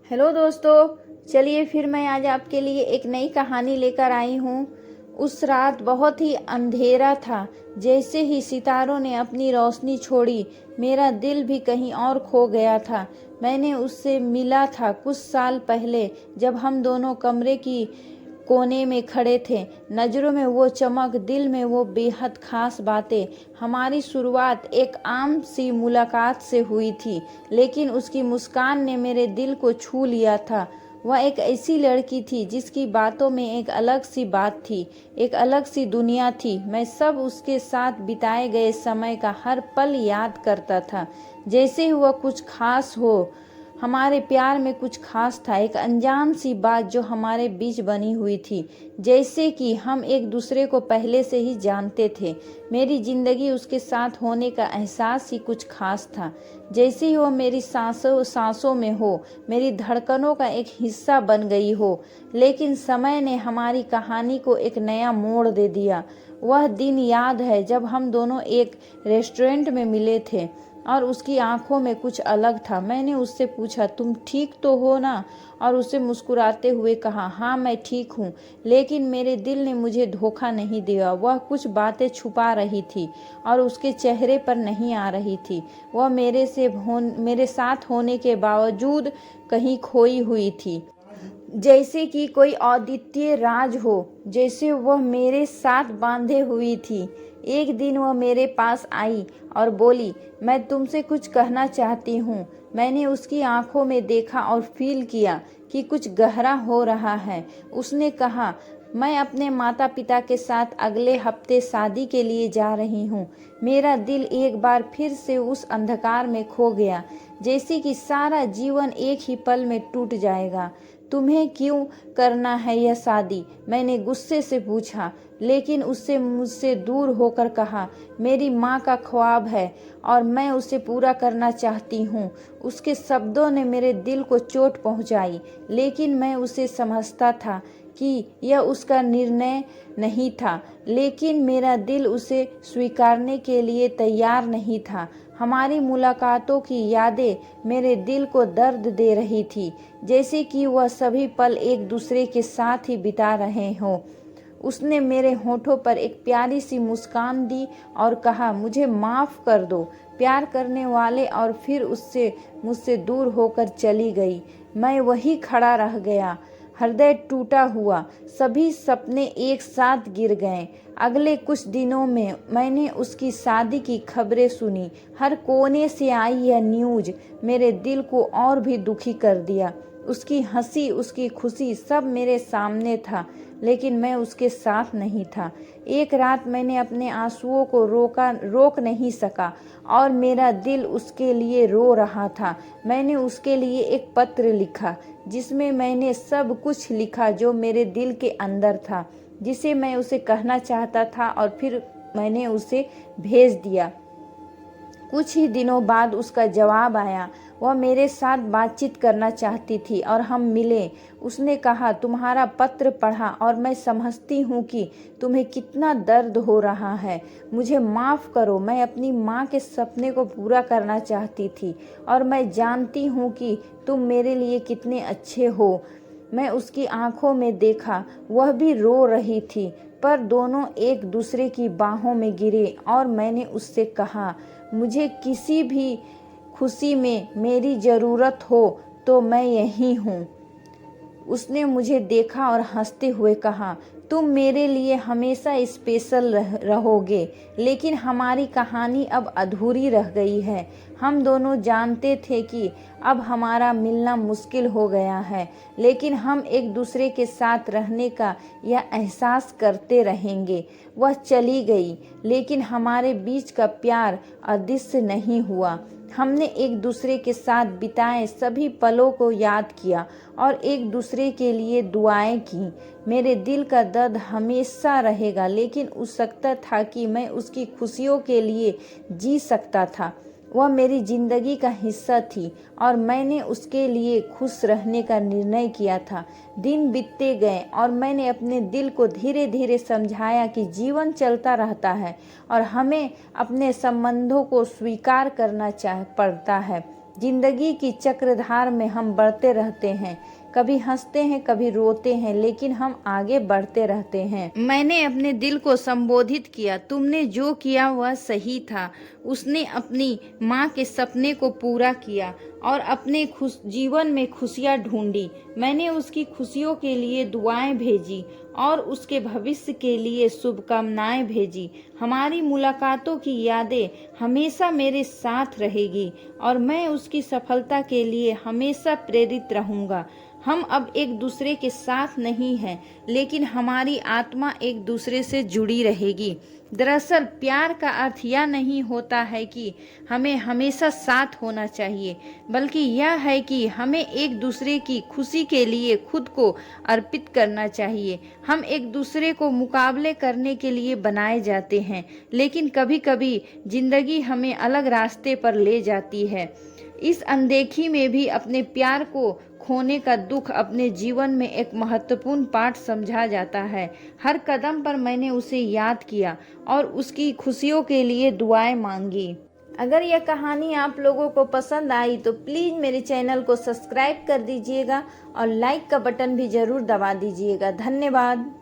Hello दोस्तों, चलिए फिर मैं आज आपके लिए एक नई कहानी लेकर आई हूँ। उस रात बहुत ही अंधेरा था। जैसे ही सितारों ने अपनी रोशनी छोड़ी, मेरा दिल भी कहीं और खो गया था। मैंने उससे मिला था कुछ साल पहले, जब हम दोनों कमरे की कोने में खड़े थे। नज़रों में वो चमक, दिल में वो बेहद खास बातें। हमारी शुरुआत एक आम सी मुलाकात से हुई थी, लेकिन उसकी मुस्कान ने मेरे दिल को छू लिया था। वह एक ऐसी लड़की थी जिसकी बातों में एक अलग सी बात थी, एक अलग सी दुनिया थी। मैं सब उसके साथ बिताए गए समय का हर पल याद करता था, जैसे वह कुछ खास हो। हमारे प्यार में कुछ खास था, एक अनजान सी बात जो हमारे बीच बनी हुई थी, जैसे कि हम एक दूसरे को पहले से ही जानते थे। मेरी जिंदगी उसके साथ होने का एहसास ही कुछ खास था, जैसे ही वो मेरी सांसों में हो, मेरी धड़कनों का एक हिस्सा बन गई हो। लेकिन समय ने हमारी कहानी को एक नया मोड़ दे दिया। वह दिन याद है जब हम दोनों एक रेस्टोरेंट में मिले थे और उसकी आंखों में कुछ अलग था। मैंने उससे पूछा, तुम ठीक तो हो ना? और उसे मुस्कुराते हुए कहा, हाँ मैं ठीक हूँ। लेकिन मेरे दिल ने मुझे धोखा नहीं दिया। वह कुछ बातें छुपा रही थी और उसके चेहरे पर नहीं आ रही थी। वह मेरे साथ होने के बावजूद कहीं खोई हुई थी, जैसे कि कोई अद्वितीय राज हो, जैसे वह मेरे साथ बांधे हुई थी। एक दिन वह मेरे पास आई और बोली, मैं तुमसे कुछ कहना चाहती हूँ। मैंने उसकी आंखों में देखा और फील किया कि कुछ गहरा हो रहा है। उसने कहा, मैं अपने माता पिता के साथ अगले हफ्ते शादी के लिए जा रही हूँ। मेरा दिल एक बार फिर से उस अंधकार में खो गया, जैसे कि सारा जीवन एक ही पल में टूट जाएगा। तुम्हें क्यों करना है यह शादी? मैंने गुस्से से पूछा, लेकिन उससे मुझसे दूर होकर कहा, मेरी माँ का ख्वाब है और मैं उसे पूरा करना चाहती हूँ। उसके शब्दों ने मेरे दिल को चोट पहुँचाई, लेकिन मैं उसे समझता था कि यह उसका निर्णय नहीं था, लेकिन मेरा दिल उसे स्वीकारने के लिए तैयार नहीं था। हमारी मुलाकातों की यादें मेरे दिल को दर्द दे रही थी, जैसे कि वह सभी पल एक दूसरे के साथ ही बिता रहे हों। उसने मेरे होठों पर एक प्यारी सी मुस्कान दी और कहा, मुझे माफ़ कर दो। प्यार करने वाले, और फिर उससे मुझसे दूर होकर चली गई। मैं वहीं खड़ा रह गया, हृदय टूटा हुआ। सभी सपने एक साथ गिर गए। अगले कुछ दिनों में मैंने उसकी शादी की खबरें सुनी। हर कोने से आई यह न्यूज़ मेरे दिल को और भी दुखी कर दिया। उसकी हंसी, उसकी खुशी सब मेरे सामने था, लेकिन मैं उसके साथ नहीं था। एक रात मैंने अपने आंसुओं को रोक नहीं सका और मेरा दिल उसके लिए रो रहा था। मैंने उसके लिए एक पत्र लिखा, जिसमें मैंने सब कुछ लिखा जो मेरे दिल के अंदर था, जिसे मैं उसे कहना चाहता था, और फिर मैंने उसे भेज दिया। कुछ ही दिनों बाद उसका जवाब आया। वह मेरे साथ बातचीत करना चाहती थी और हम मिले। उसने कहा, तुम्हारा पत्र पढ़ा और मैं समझती हूँ कि तुम्हें कितना दर्द हो रहा है। मुझे माफ़ करो, मैं अपनी माँ के सपने को पूरा करना चाहती थी और मैं जानती हूँ कि तुम मेरे लिए कितने अच्छे हो। मैं उसकी आंखों में देखा, वह भी रो रही थी, पर दोनों एक दूसरे की बाहों में गिरे और मैंने उससे कहा, मुझे किसी भी खुशी में मेरी ज़रूरत हो तो मैं यहीं हूँ। उसने मुझे देखा और हंसते हुए कहा, तुम मेरे लिए हमेशा स्पेशल रहोगे। लेकिन हमारी कहानी अब अधूरी रह गई है। हम दोनों जानते थे कि अब हमारा मिलना मुश्किल हो गया है, लेकिन हम एक दूसरे के साथ रहने का यह एहसास करते रहेंगे। वह चली गई, लेकिन हमारे बीच का प्यार अदृश्य नहीं हुआ। हमने एक दूसरे के साथ बिताए सभी पलों को याद किया और एक दूसरे के लिए दुआएं की। मेरे दिल का दर्द हमेशा रहेगा, लेकिन उत्सुकता था कि मैं उसकी खुशियों के लिए जी सकता था। वह मेरी जिंदगी का हिस्सा थी और मैंने उसके लिए खुश रहने का निर्णय किया था। दिन बीतते गए और मैंने अपने दिल को धीरे धीरे समझाया कि जीवन चलता रहता है और हमें अपने संबंधों को स्वीकार करना पड़ता है। जिंदगी की चक्रधार में हम बढ़ते रहते हैं, कभी हंसते हैं कभी रोते हैं, लेकिन हम आगे बढ़ते रहते हैं। मैंने अपने दिल को संबोधित किया, तुमने जो किया वह सही था। उसने अपनी माँ के सपने को पूरा किया और अपने जीवन में खुशियाँ ढूंढी। मैंने उसकी खुशियों के लिए दुआएं भेजी और उसके भविष्य के लिए शुभकामनाएं भेजी। हमारी मुलाकातों की यादें हमेशा मेरे साथ रहेगी और मैं उसकी सफलता के लिए हमेशा प्रेरित रहूंगा। हम अब एक दूसरे के साथ नहीं हैं, लेकिन हमारी आत्मा एक दूसरे से जुड़ी रहेगी। दरअसल प्यार का अर्थ यह नहीं होता है कि हमें हमेशा साथ होना चाहिए, बल्कि यह है कि हमें एक दूसरे की खुशी के लिए खुद को अर्पित करना चाहिए। हम एक दूसरे को मुकाबले करने के लिए बनाए जाते हैं, लेकिन कभी कभी जिंदगी हमें अलग रास्ते पर ले जाती है। इस अनदेखी में भी अपने प्यार को खोने का दुख अपने जीवन में एक महत्वपूर्ण पाठ समझा जाता है। हर कदम पर मैंने उसे याद किया और उसकी खुशियों के लिए दुआएं मांगी। अगर यह कहानी आप लोगों को पसंद आई तो प्लीज़ मेरे चैनल को सब्सक्राइब कर दीजिएगा और लाइक का बटन भी ज़रूर दबा दीजिएगा। धन्यवाद।